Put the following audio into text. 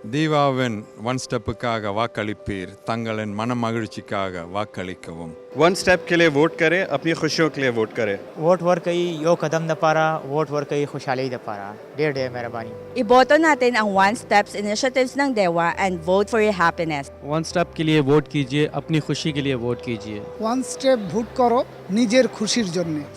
தீபாவின் one ஸ்டெப்புக்காக வாக்களிப்பீர், தங்களின் மன மகிழ்ச்சிக்காக வாக்களிக்கவும். One step के लिए वोट करें, अपनी खुशियों के लिए वोट करें. वोट वर कई यो कदम न पारा, वोट वर कई खुशहाली न पारा. Dear मेहरबानी. Iboto natin ang One Steps initiatives ng DEWA and vote for your happiness. One step के लिए वोट कीजिए, अपनी खुशी के लिए वोट कीजिए. ওয়ান স্টেপ ভোট করো নিজের খুশির জন্য।